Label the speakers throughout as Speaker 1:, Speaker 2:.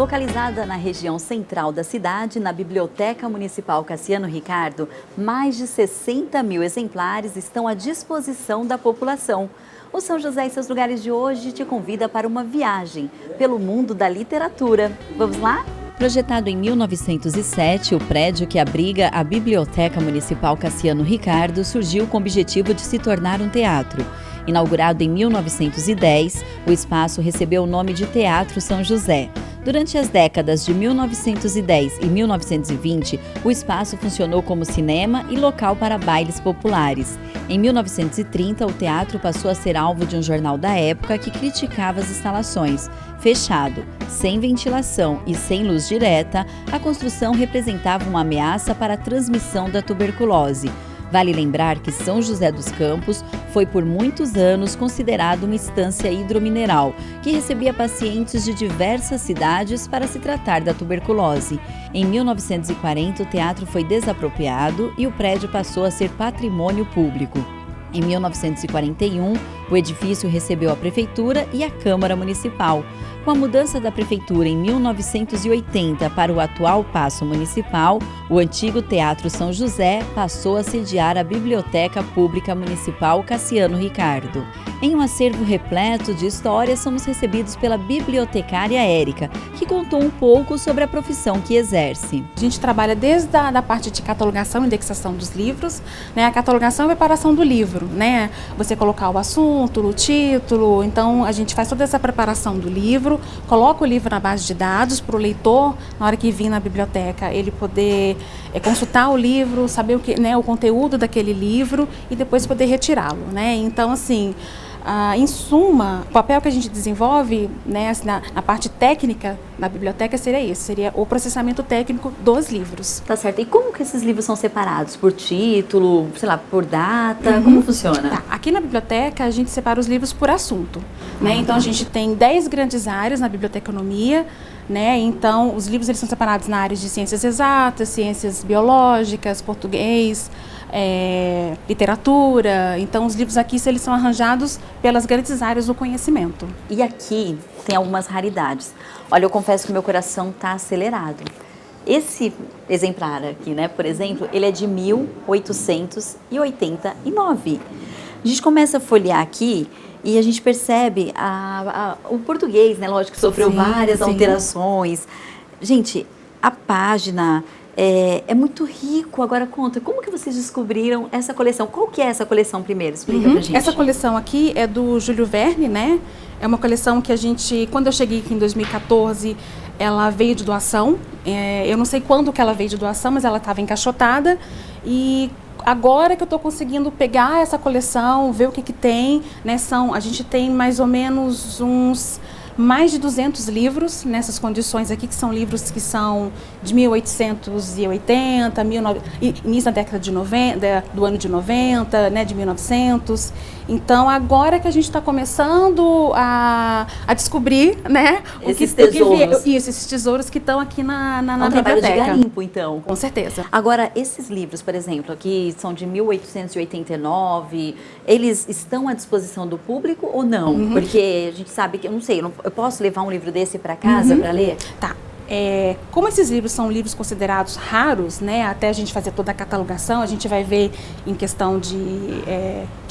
Speaker 1: Localizada na região central da cidade, na Biblioteca Municipal Cassiano Ricardo, mais de 60 mil exemplares estão à disposição da população. O São José e seus lugares de hoje te convida para uma viagem pelo mundo da literatura. Vamos lá? Projetado em 1907, o prédio que abriga a Biblioteca Municipal Cassiano Ricardo surgiu com o objetivo de se tornar um teatro. Inaugurado em 1910, o espaço recebeu o nome de Teatro São José. Durante as décadas de 1910 e 1920, o espaço funcionou como cinema e local para bailes populares. Em 1930, o teatro passou a ser alvo de um jornal da época que criticava as instalações. Fechado, sem ventilação e sem luz direta, a construção representava uma ameaça para a transmissão da tuberculose. Vale lembrar que São José dos Campos foi por muitos anos considerado uma estância hidromineral, que recebia pacientes de diversas cidades para se tratar da tuberculose. Em 1940, o teatro foi desapropriado e o prédio passou a ser patrimônio público. Em 1941, o edifício recebeu a Prefeitura e a Câmara Municipal. Com a mudança da Prefeitura em 1980 para o atual Paço Municipal, o antigo Teatro São José passou a sediar a Biblioteca Pública Municipal Cassiano Ricardo. Em um acervo repleto de histórias, somos recebidos pela bibliotecária Érica, que contou um pouco sobre a profissão que exerce.
Speaker 2: A gente trabalha desde a parte de catalogação e indexação dos livros, né, a catalogação e preparação do livro, né, você colocar o assunto, o título, então a gente faz toda essa preparação do livro, coloca o livro na base de dados para o leitor, na hora que vir na biblioteca, ele poder consultar o livro, saber o que, né, o conteúdo daquele livro e depois poder retirá-lo, né? Então, assim, em suma, o papel que a gente desenvolve, né, assim, na parte técnica da biblioteca seria esse, seria o processamento técnico dos livros.
Speaker 1: Tá certo. E como que esses livros são separados? Por título, sei lá, por data? Como funciona?
Speaker 2: Tá. Aqui na biblioteca a gente separa os livros por assunto, né? Então a gente tem 10 grandes áreas na biblioteconomia, né? Então os livros eles são separados na área de ciências exatas, ciências biológicas, português, literatura. Então os livros aqui eles são arranjados pelas grandes áreas do conhecimento.
Speaker 1: E aqui tem algumas raridades. Olha, eu confesso que meu coração está acelerado. Esse exemplar aqui, né, por exemplo, ele é de 1889. A gente começa a folhear aqui e a gente percebe o português, né, lógico, que sofreu várias alterações. Gente, a página é muito rico. Agora conta, como que vocês descobriram essa coleção? Qual que é essa coleção primeiro? Explica pra gente.
Speaker 2: Essa coleção aqui é do Júlio Verne, né? É uma coleção que a gente, quando eu cheguei aqui em 2014, ela veio de doação. Eu não sei quando que ela veio de doação, mas ela estava encaixotada. E agora que eu estou conseguindo pegar essa coleção, ver o que tem, né? A gente tem mais ou menos mais de 200 livros nessas condições aqui, que são livros que são de 1880, início da década de 90, do ano de 90, né, de 1900. Então, agora que a gente está começando a descobrir, né,
Speaker 1: esses tesouros.
Speaker 2: Esses tesouros que estão aqui na
Speaker 1: biblioteca.
Speaker 2: Trabalho
Speaker 1: de garimpo, então.
Speaker 2: Com certeza.
Speaker 1: Agora, esses livros, por exemplo, aqui são de 1889, eles estão à disposição do público ou não? Porque a gente sabe que, eu não sei, eu posso levar um livro desse para casa para ler?
Speaker 2: Tá. Como esses livros são livros considerados raros, né, até a gente fazer toda a catalogação, a gente vai ver em questão de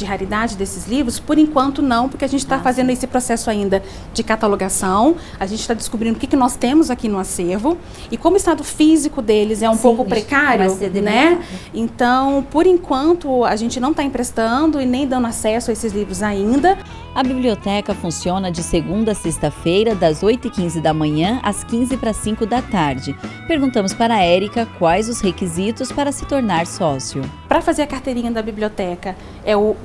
Speaker 2: raridade desses livros, por enquanto não, porque a gente está fazendo esse processo ainda de catalogação, a gente está descobrindo o que nós temos aqui no acervo, e como o estado físico deles é um pouco precário, né, então, por enquanto, a gente não está emprestando e nem dando acesso a esses livros ainda.
Speaker 1: A biblioteca funciona de segunda a sexta-feira, das 8h15 da manhã às 15h05 da tarde. Perguntamos para a Érica quais os requisitos para se tornar sócio.
Speaker 2: Para fazer a carteirinha da biblioteca é o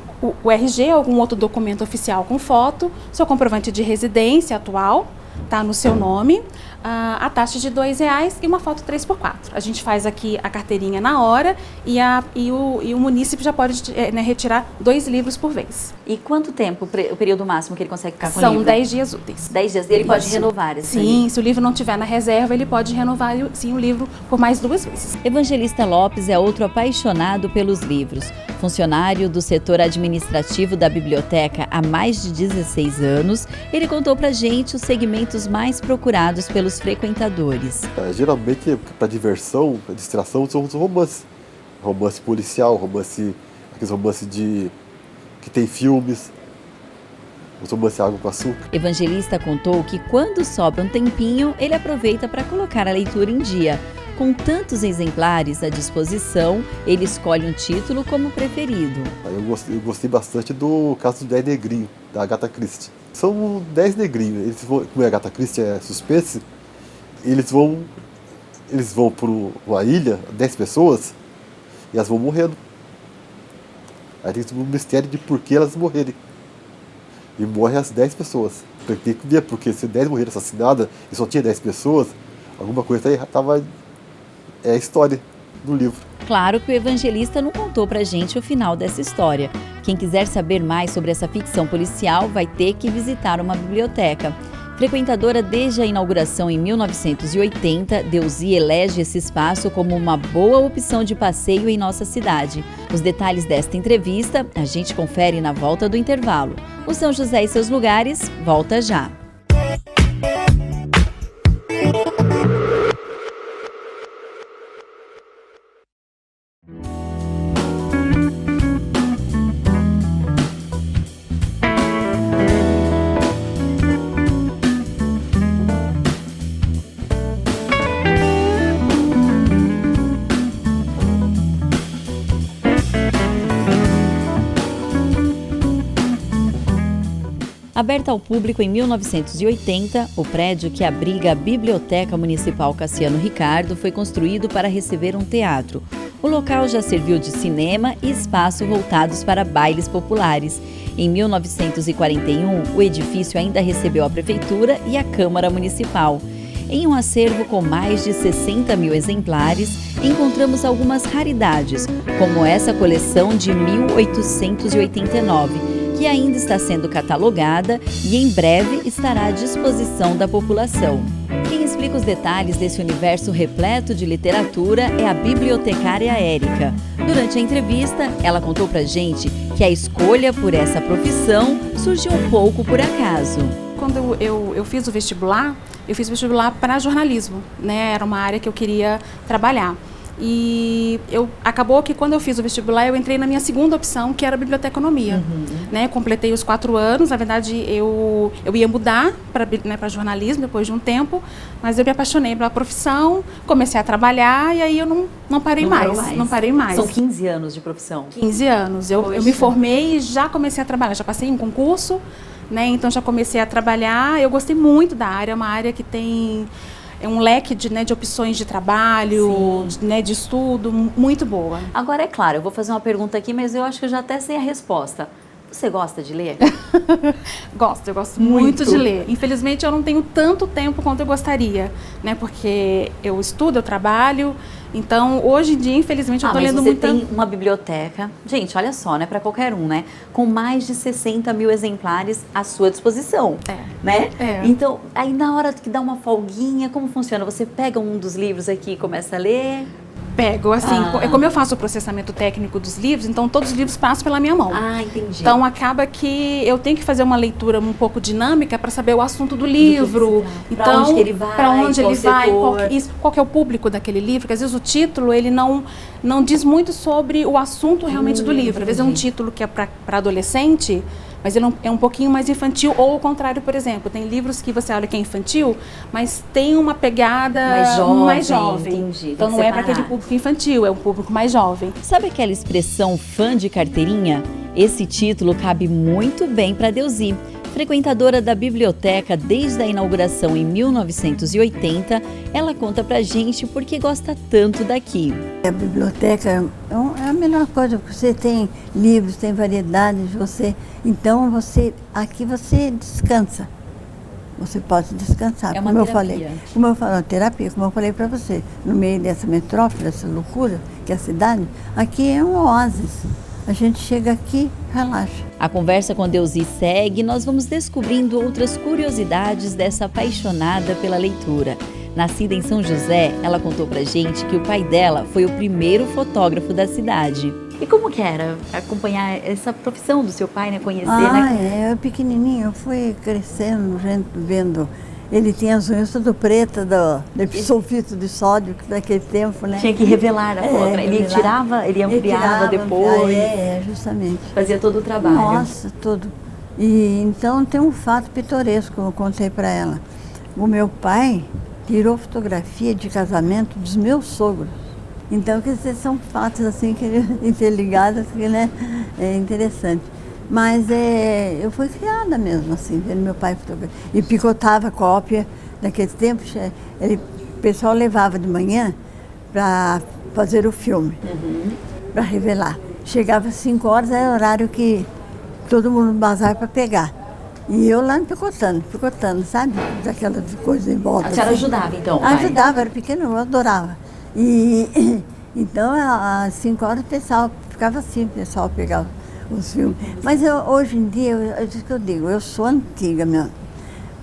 Speaker 2: RG, algum outro documento oficial com foto, seu comprovante de residência atual, tá no seu nome, a taxa de R$2 e uma foto 3x4. A gente faz aqui a carteirinha na hora e o munícipe já pode retirar 2 livros por vez.
Speaker 1: E quanto tempo, o período máximo que ele consegue ficar com o
Speaker 2: livro?
Speaker 1: livro?
Speaker 2: São 10 dias úteis.
Speaker 1: 10 dias. Ele pode renovar esse
Speaker 2: Sim, se o livro não estiver na reserva, ele pode renovar sim, o livro por mais 2 vezes.
Speaker 1: Evangelista Lopes é outro apaixonado pelos livros. Funcionário do setor administrativo da biblioteca há mais de 16 anos, ele contou pra gente os segmentos mais procurados pelos frequentadores.
Speaker 3: Geralmente, para diversão, para distração, são os romances. Romance policial, aqueles romances que tem filmes, os romances Água com Açúcar.
Speaker 1: Evangelista contou que quando sobra um tempinho, ele aproveita para colocar a leitura em dia. Com tantos exemplares à disposição, ele escolhe um título como preferido.
Speaker 3: Eu gostei bastante do caso dos 10 Negrinhos, da Agatha Christie. São 10 negrinhos, como a Agatha Christie é suspense, eles vão para uma ilha, 10 pessoas, e elas vão morrendo. Aí tem um mistério de por que elas morrerem. E morrem as 10 pessoas. Tem que ver, porque se 10 morreram assassinadas e só tinha 10 pessoas, alguma coisa estava... É a história do livro.
Speaker 1: Claro que o evangelista não contou pra gente o final dessa história. Quem quiser saber mais sobre essa ficção policial vai ter que visitar uma biblioteca. Frequentadora desde a inauguração em 1980, Deusi elege esse espaço como uma boa opção de passeio em nossa cidade. Os detalhes desta entrevista a gente confere na volta do intervalo. O São José e seus lugares volta já. Aberta ao público em 1980, o prédio que abriga a Biblioteca Municipal Cassiano Ricardo foi construído para receber um teatro. O local já serviu de cinema e espaço voltados para bailes populares. Em 1941, o edifício ainda recebeu a Prefeitura e a Câmara Municipal. Em um acervo com mais de 60 mil exemplares, encontramos algumas raridades, como essa coleção de 1889, que ainda está sendo catalogada e em breve estará à disposição da população. Quem explica os detalhes desse universo repleto de literatura é a bibliotecária Érica. Durante a entrevista, ela contou pra gente que a escolha por essa profissão surgiu um pouco por acaso.
Speaker 2: Quando eu fiz o vestibular, para jornalismo, né? Era uma área que eu queria trabalhar. E acabou que quando eu fiz o vestibular, eu entrei na minha segunda opção, que era a biblioteconomia. Né? Completei os 4 anos, na verdade eu ia mudar para jornalismo depois de um tempo, mas eu me apaixonei pela profissão, comecei a trabalhar e aí eu não parei mais. Não parei mais.
Speaker 1: São 15 anos de profissão.
Speaker 2: 15 anos. Eu me formei e já comecei a trabalhar, já passei em concurso, né? Então já comecei a trabalhar. Eu gostei muito da área, é uma área que tem... É um leque de opções de trabalho, de estudo, muito boa.
Speaker 1: Agora, é claro, eu vou fazer uma pergunta aqui, mas eu acho que eu já até sei a resposta. Você gosta de ler?
Speaker 2: Eu gosto muito de ler. Infelizmente, eu não tenho tanto tempo quanto eu gostaria, né? Porque eu estudo, eu trabalho. Então, hoje em dia, infelizmente, eu estou lendo muito.
Speaker 1: Mas você tem uma biblioteca, gente, olha só, não é para qualquer um, né? Com mais de 60 mil exemplares à sua disposição, né? Então, aí na hora que dá uma folguinha, como funciona? Você pega um dos livros aqui e começa a ler?
Speaker 2: Pego, assim, como eu faço o processamento técnico dos livros, então todos os livros passam pela minha mão.
Speaker 1: Entendi.
Speaker 2: Então acaba que eu tenho que fazer uma leitura um pouco dinâmica para saber o assunto do livro.
Speaker 1: Então, para onde ele vai,
Speaker 2: qual que é o público daquele livro, porque às vezes o título ele não diz muito sobre o assunto realmente do livro. Às vezes é um título que é para adolescente, mas ele é um pouquinho mais infantil, ou ao contrário, por exemplo, tem livros que você olha que é infantil, mas tem uma pegada mais jovem.
Speaker 1: Entendi.
Speaker 2: Então não é para aquele público infantil, é um público mais jovem.
Speaker 1: Sabe aquela expressão fã de carteirinha? Esse título cabe muito bem para Deusi. Frequentadora da biblioteca desde a inauguração em 1980, ela conta pra gente por que gosta tanto daqui.
Speaker 4: A biblioteca é a melhor coisa, você tem livros, tem variedades, então aqui você descansa. Você pode descansar,
Speaker 1: é uma
Speaker 4: como
Speaker 1: terapia.
Speaker 4: eu falei, terapia, como eu falei para você, no meio dessa metrópole, dessa loucura que é a cidade, aqui é um oásis. A gente chega aqui, relaxa.
Speaker 1: A conversa com Deusi segue e nós vamos descobrindo outras curiosidades dessa apaixonada pela leitura. Nascida em São José, ela contou pra gente que o pai dela foi o primeiro fotógrafo da cidade. E como que era acompanhar essa profissão do seu pai, né? Conhecer, né?
Speaker 4: Eu pequenininho, eu fui crescendo, gente, vendo. Ele tinha as unhas tudo pretas do sulfito de sódio, que naquele tempo, né?
Speaker 1: Tinha que revelar a foto, né? Ele
Speaker 4: revelar.
Speaker 1: tirava, ele ampliava depois.
Speaker 4: Justamente.
Speaker 1: Fazia todo o trabalho.
Speaker 4: Nossa, tudo. E então tem um fato pitoresco que eu contei para ela. O meu pai tirou fotografia de casamento dos meus sogros. Então, quer dizer, são fatos assim que interligados, que, né, é interessante. Mas eu fui criada mesmo, assim, vendo meu pai fotografar. E picotava cópia. Naquele tempo, o pessoal levava de manhã para fazer o filme, para revelar. Chegava às 5 horas, era o horário que todo mundo bazar para pegar. E eu lá picotando, sabe? Daquela coisa em volta.
Speaker 1: A senhora
Speaker 4: assim.
Speaker 1: ajudava, então?
Speaker 4: Ajudava, era pequena, eu adorava. E então, às 5 horas, o pessoal ficava assim, o pessoal pegava os filmes. Mas hoje em dia, é isso que eu digo, eu sou antiga mesmo.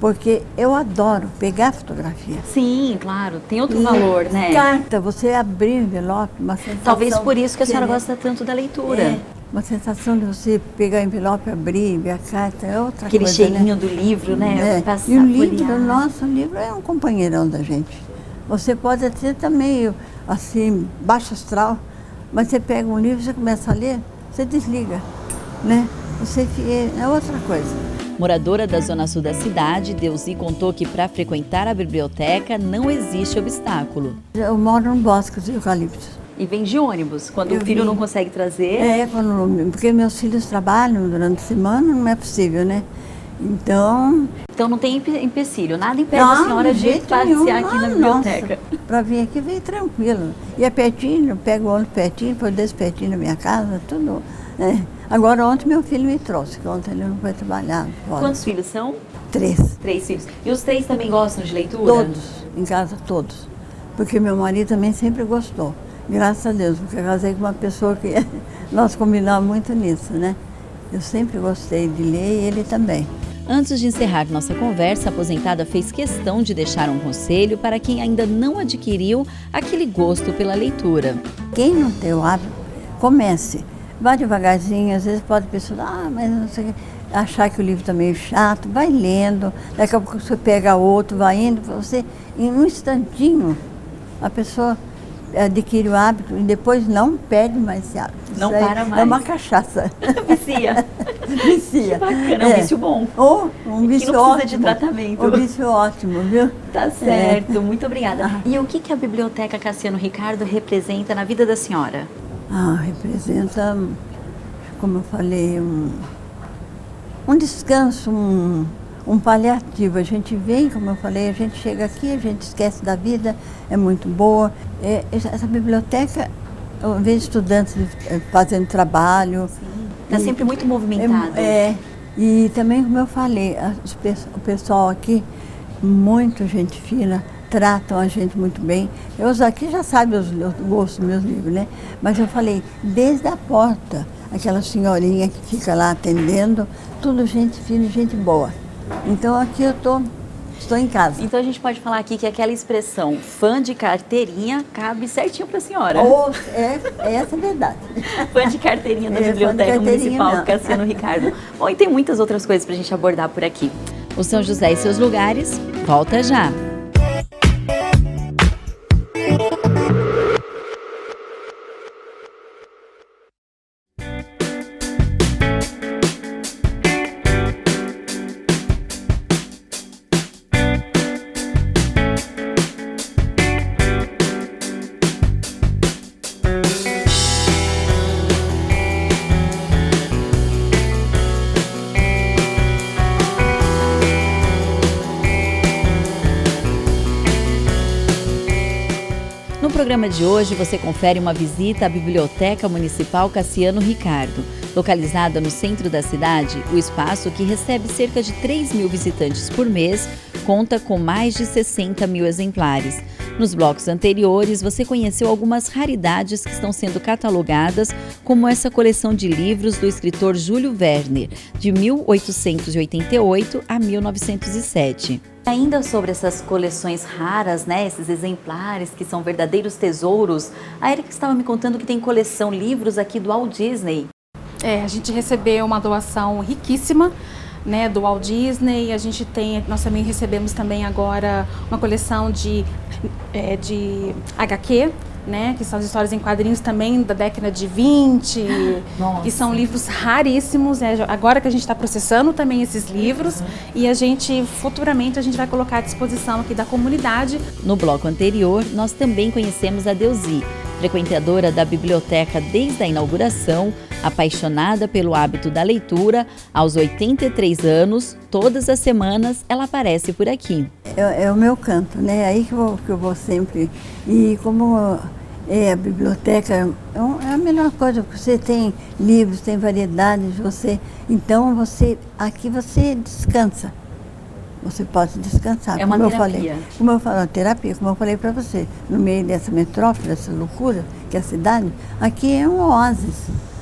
Speaker 4: Porque eu adoro pegar fotografia.
Speaker 1: Sim, claro, tem outro valor, né?
Speaker 4: Carta, você abrir o envelope, uma sensação...
Speaker 1: Talvez por isso que a senhora gosta tanto da leitura.
Speaker 4: Uma sensação de você pegar o envelope, abrir, ver a carta, é outra
Speaker 1: Aquele
Speaker 4: coisa,
Speaker 1: cheirinho
Speaker 4: né?
Speaker 1: do livro, né? Passar,
Speaker 4: E o livro,
Speaker 1: folhear.
Speaker 4: nosso livro é um companheirão da gente. Você pode até estar meio, assim, baixo astral, mas você pega um livro, você começa a ler, você desliga, né? É outra coisa.
Speaker 1: Moradora da zona sul da cidade, Deusi contou que para frequentar a biblioteca não existe obstáculo.
Speaker 4: Eu moro num bosque de eucaliptos.
Speaker 1: E vem de ônibus, quando o filho não consegue trazer.
Speaker 4: Porque meus filhos trabalham durante a semana, não é possível, né? Então
Speaker 1: não tem empecilho, nada impede a senhora de passear aqui na biblioteca.
Speaker 4: Para vir aqui, vem tranquilo. E é pertinho, eu pego o ônibus pertinho, depois desço pertinho da minha casa, tudo. Né? Agora, ontem meu filho me trouxe, que ontem ele não foi trabalhar. Fora.
Speaker 1: Quantos filhos são?
Speaker 4: 3.
Speaker 1: 3 filhos. E os 3 também gostam de leitura?
Speaker 4: Todos, em casa todos. Porque meu marido também sempre gostou. Graças a Deus, porque eu casei com uma pessoa que nós combinamos muito nisso, né? Eu sempre gostei de ler e ele também.
Speaker 1: Antes de encerrar nossa conversa, a aposentada fez questão de deixar um conselho para quem ainda não adquiriu aquele gosto pela leitura.
Speaker 4: Quem não tem o hábito, comece. Vá devagarzinho, às vezes pode pensar, mas não sei o que, achar que o livro está meio chato, vai lendo, daqui a pouco você pega outro, vai indo, você, em um instantinho, a pessoa adquire o hábito e depois não perde mais esse hábito.
Speaker 1: Não para mais.
Speaker 4: É uma cachaça.
Speaker 1: Vicia.
Speaker 4: Vicia.
Speaker 1: Que bacana, é um vício bom.
Speaker 4: Ou um vício
Speaker 1: que não precisa
Speaker 4: ótimo.
Speaker 1: de tratamento.
Speaker 4: Um vício ótimo, viu?
Speaker 1: Tá certo, muito obrigada. E o que a Biblioteca Cassiano Ricardo representa na vida da senhora?
Speaker 4: Representa, como eu falei, um descanso, um paliativo. A gente vem, como eu falei, a gente chega aqui, a gente esquece da vida, é muito boa. Essa biblioteca, eu vejo estudantes fazendo trabalho.
Speaker 1: Está sempre muito movimentado.
Speaker 4: E também, como eu falei, o pessoal aqui, muito gente fina, tratam a gente muito bem. Eu aqui já sabem os gostos dos meus livros, né? Mas eu falei, desde a porta, aquela senhorinha que fica lá atendendo, tudo gente fina e gente boa. Então aqui eu estou em casa.
Speaker 1: Então a gente pode falar aqui que aquela expressão fã de carteirinha cabe certinho para a senhora.
Speaker 4: Essa é verdade.
Speaker 1: Fã de carteirinha da Biblioteca Municipal Cassiano Ricardo. Bom, e tem muitas outras coisas para a gente abordar por aqui. O São José e seus lugares, volta já! No programa de hoje, você confere uma visita à Biblioteca Municipal Cassiano Ricardo. Localizada no centro da cidade, o espaço, que recebe cerca de 3.000 visitantes por mês, conta com mais de 60.000 exemplares. Nos blocos anteriores, você conheceu algumas raridades que estão sendo catalogadas, como essa coleção de livros do escritor Júlio Verne, de 1888 a 1907. Ainda sobre essas coleções raras, né, esses exemplares que são verdadeiros tesouros, a Erika estava me contando que tem coleção livros aqui do Walt Disney.
Speaker 2: A gente recebeu uma doação riquíssima, né, do Walt Disney. Nós também recebemos também agora uma coleção de HQ, né, que são as histórias em quadrinhos também da década de 20,
Speaker 1: Nossa.
Speaker 2: e são livros raríssimos. Agora que a gente está processando também esses livros, e futuramente a gente vai colocar à disposição aqui da comunidade.
Speaker 1: No bloco anterior, nós também conhecemos a Deusi, frequentadora da biblioteca desde a inauguração, apaixonada pelo hábito da leitura. Aos 83 anos, todas as semanas ela aparece por aqui.
Speaker 4: É o meu canto, né? Aí que eu vou sempre. E como a biblioteca é a melhor coisa, porque você tem livros, tem variedades, então aqui você descansa. Você pode descansar.
Speaker 1: É uma terapia.
Speaker 4: Terapia, como eu falei para você, no meio dessa metrópole, dessa loucura que é a cidade, aqui é um oásis.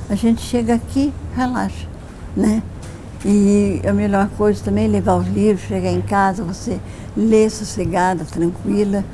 Speaker 4: A gente chega aqui, relaxa, né? E a melhor coisa também é levar os livros, chegar em casa, você ler sossegada, tranquila.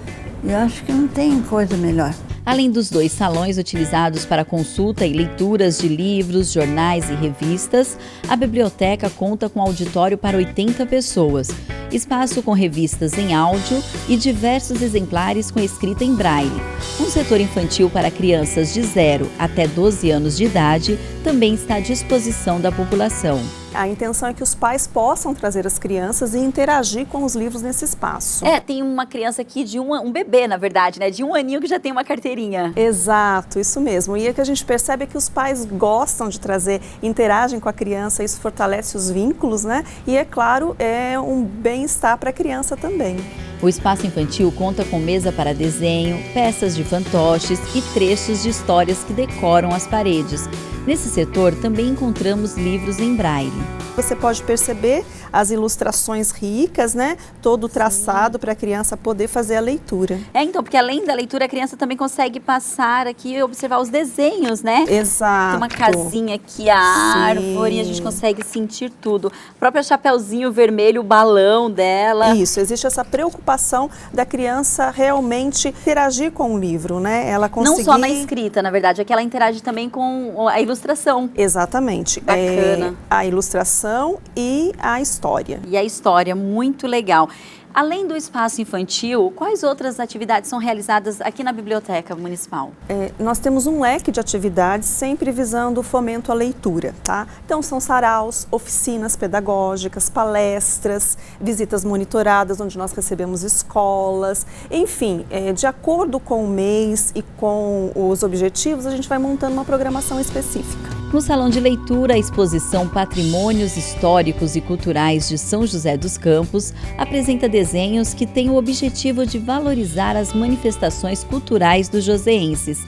Speaker 4: Eu acho que não tem coisa melhor.
Speaker 1: Além dos 2 salões utilizados para consulta e leituras de livros, jornais e revistas, a biblioteca conta com auditório para 80 pessoas, espaço com revistas em áudio e diversos exemplares com escrita em braille. Um setor infantil para crianças de 0 até 12 anos de idade também está à disposição da população.
Speaker 5: A intenção é que os pais possam trazer as crianças e interagir com os livros nesse espaço.
Speaker 1: Tem uma criança aqui um bebê, na verdade, né? De 1 aninho que já tem uma carteirinha.
Speaker 5: Exato, isso mesmo. E o que a gente percebe é que os pais gostam de trazer, interagem com a criança, isso fortalece os vínculos, né? E, é claro, é um bem-estar para a criança também.
Speaker 1: O espaço infantil conta com mesa para desenho, peças de fantoches e trechos de histórias que decoram as paredes. Nesse setor também encontramos livros em braille.
Speaker 5: Você pode perceber as ilustrações ricas, né? Todo traçado para a criança poder fazer a leitura.
Speaker 1: Então, porque além da leitura, a criança também consegue passar aqui e observar os desenhos, né?
Speaker 5: Exato.
Speaker 1: Tem uma casinha aqui, a árvore, e a gente consegue sentir tudo. O próprio chapeuzinho vermelho, o balão dela.
Speaker 5: Isso, existe essa preocupação da criança realmente interagir com o livro, né? Ela conseguir...
Speaker 1: Não só na escrita, na verdade, é que ela interage também com a ilustração.
Speaker 5: Exatamente.
Speaker 1: Bacana.
Speaker 5: A ilustração e a história.
Speaker 1: E a história, muito legal. Além do espaço infantil, quais outras atividades são realizadas aqui na Biblioteca Municipal?
Speaker 5: Nós temos um leque de atividades sempre visando o fomento à leitura, tá? Então são saraus, oficinas pedagógicas, palestras, visitas monitoradas onde nós recebemos escolas, enfim, de acordo com o mês e com os objetivos, a gente vai montando uma programação específica.
Speaker 1: No Salão de Leitura, a exposição Patrimônios Históricos e Culturais de São José dos Campos apresenta desenhos que têm o objetivo de valorizar as manifestações culturais dos joseenses.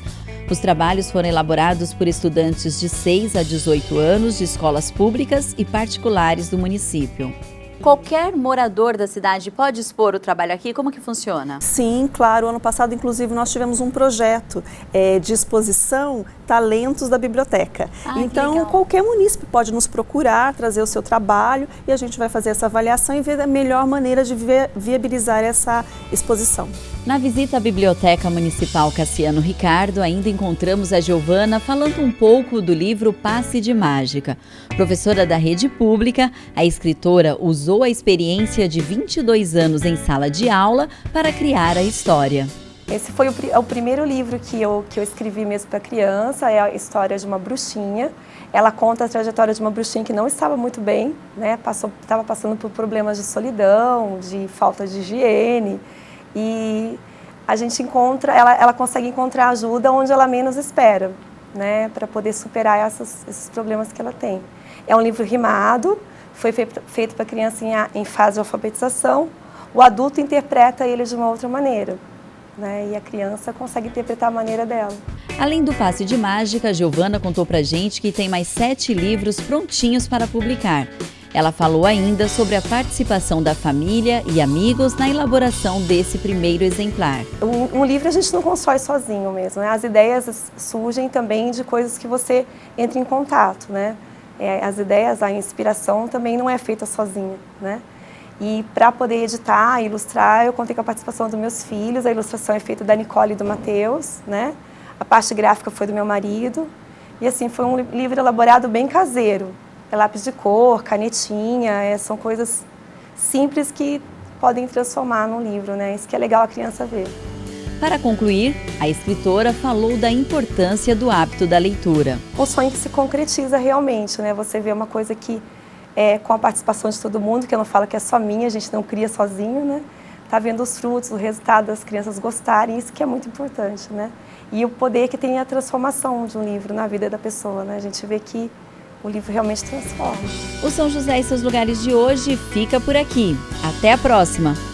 Speaker 1: Os trabalhos foram elaborados por estudantes de 6 a 18 anos de escolas públicas e particulares do município. Qualquer morador da cidade pode expor o trabalho aqui? Como que funciona?
Speaker 5: Sim, claro. Ano passado, inclusive, nós tivemos um projeto de exposição Talentos da Biblioteca. Então, qualquer munícipe pode nos procurar, trazer o seu trabalho e a gente vai fazer essa avaliação e ver a melhor maneira de viabilizar essa exposição.
Speaker 1: Na visita à Biblioteca Municipal Cassiano Ricardo, ainda encontramos a Giovana falando um pouco do livro Passe de Mágica. Professora da rede pública, a escritora usou a experiência de 22 anos em sala de aula para criar a história.
Speaker 6: Esse foi o primeiro livro que eu escrevi mesmo para criança, é a história de uma bruxinha. Ela conta a trajetória de uma bruxinha que não estava muito bem, né? Estava passando por problemas de solidão, de falta de higiene. E a gente encontra, ela consegue encontrar ajuda onde ela menos espera, né? Para poder superar esses problemas que ela tem. É um livro rimado, foi feito para criança em fase de alfabetização. O adulto interpreta ele de uma outra maneira, né? E a criança consegue interpretar a maneira dela.
Speaker 1: Além do Passe de Mágica, a Giovana contou pra gente que tem mais 7 livros prontinhos para publicar. Ela falou ainda sobre a participação da família e amigos na elaboração desse primeiro exemplar.
Speaker 6: Um livro a gente não constrói sozinho mesmo, né? As ideias surgem também de coisas que você entra em contato, né? As ideias, a inspiração também não é feita sozinha, né? E para poder editar e ilustrar, eu contei com a participação dos meus filhos. A ilustração é feita da Nicole e do Matheus, né? A parte gráfica foi do meu marido. E assim, foi um livro elaborado bem caseiro. É lápis de cor, canetinha, são coisas simples que podem transformar num livro, né? Isso que é legal a criança ver.
Speaker 1: Para concluir, a escritora falou da importância do hábito da leitura.
Speaker 6: O sonho que se concretiza realmente, né? Você vê uma coisa que com a participação de todo mundo, que eu não falo que é só minha, a gente não cria sozinho, né? Tá vendo os frutos, o resultado das crianças gostarem, isso que é muito importante, né? E o poder que tem a transformação de um livro na vida da pessoa, né? A gente vê que o livro realmente transforma.
Speaker 1: O São José e seus lugares de hoje fica por aqui. Até a próxima!